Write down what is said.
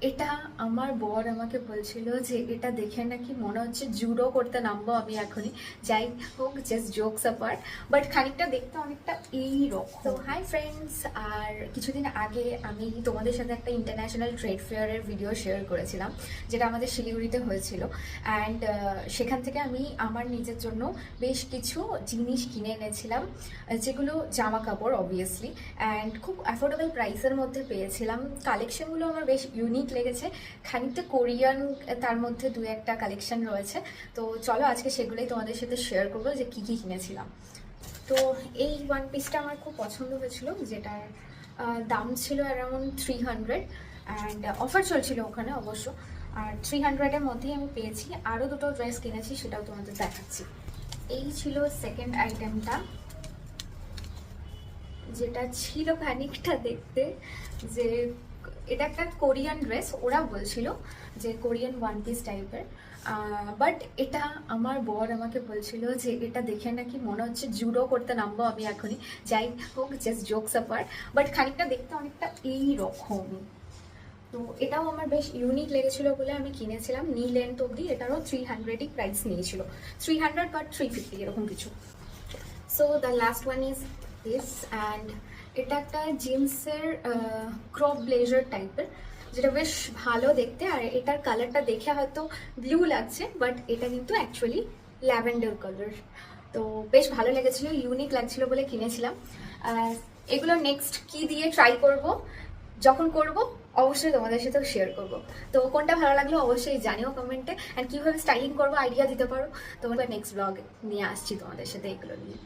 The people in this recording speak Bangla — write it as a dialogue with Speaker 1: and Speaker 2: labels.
Speaker 1: এটা আমার বর আমাকে বলছিল যে এটা দেখে নাকি মনে হচ্ছে জুডো করতে নামবো আমি এখনই। যাই হোক, জাস্ট জোকস অ্যাপার্ট, বাট খানিকটা দেখতে অনেকটা এই রকম। তো হাই ফ্রেন্ডস, আর কিছুদিন আগে আমি তোমাদের সাথে একটা ইন্টারন্যাশনাল ট্রেড ফেয়ারের ভিডিও শেয়ার করেছিলাম, যেটা আমাদের শিলিগুড়িতে হয়েছিল। অ্যান্ড সেখান থেকে আমি আমার নিজের জন্য বেশ কিছু জিনিস কিনে এনেছিলাম, যেগুলো জামা কাপড় অবভিয়াসলি, অ্যান্ড খুব অ্যাফোর্ডেবল প্রাইসের মধ্যে পেয়েছিলাম। কালেকশনগুলো আমার বেশ ইউনিক লেগেছে, খানিকটা কোরিয়ান, তার মধ্যে দু একটা কালেকশন রয়েছে। তো চলো আজকে সেগুলোই তোমাদের সাথে শেয়ার করবো যে কী কী কিনেছিলাম। তো এই ওয়ান পিসটা আমার খুব পছন্দ হয়েছিল, যেটার দাম ছিল অ্যারাউন্ড 300, অ্যান্ড অফার চলছিল ওখানে অবশ্য। আর 300-এর মধ্যেই আমি পেয়েছি। আরও দুটো ড্রেস কিনেছি, সেটাও তোমাদের দেখাচ্ছি। এই ছিল সেকেন্ড আইটেমটা, যেটা ছিল খানিকটা দেখতে যে এটা একটা কোরিয়ান ড্রেস। ওরা বলছিল যে কোরিয়ান ওয়ান পিস টাইপের, বাট এটা আমার বর আমাকে বলছিল যে এটা দেখে নাকি মনে হচ্ছে জুডো করতে নামবো আমি এখনই। যাই হোক, জাস্ট জোকস অ্যাপার্ট, বাট খানিকটা দেখতে অনেকটা এই রকম। তো এটাও আমার বেশ ইউনিক লেগেছিল বলে আমি কিনেছিলাম। নি লেন্থ অবধি, এটারও 300-ই প্রাইস নিয়েছিল, 300 বা 350 এরকম কিছু। So the last one is this, and এটা একটা জিন্সের ক্রপ ব্লেজার টাইপের, যেটা বেশ ভালো দেখতে। আর এটার কালারটা দেখে হয়তো ব্লু লাগছে, বাট এটা কিন্তু অ্যাকচুয়ালি ল্যাভেন্ডার কালার। তো বেশ ভালো লেগেছিল, ইউনিক লাগছিল বলে কিনেছিলাম। এগুলো নেক্সট কি দিয়ে ট্রাই করব, যখন করব অবশ্যই তোমাদের সাথেও শেয়ার করব। তো কোনটা ভালো লাগলো অবশ্যই জানিও কমেন্টে, অ্যান্ড কীভাবে স্টাইলিং করবো আইডিয়া দিতে পারো। তোমাদের নেক্সট ব্লগ নিয়ে আসছি তোমাদের সাথে এগুলো নিয়ে।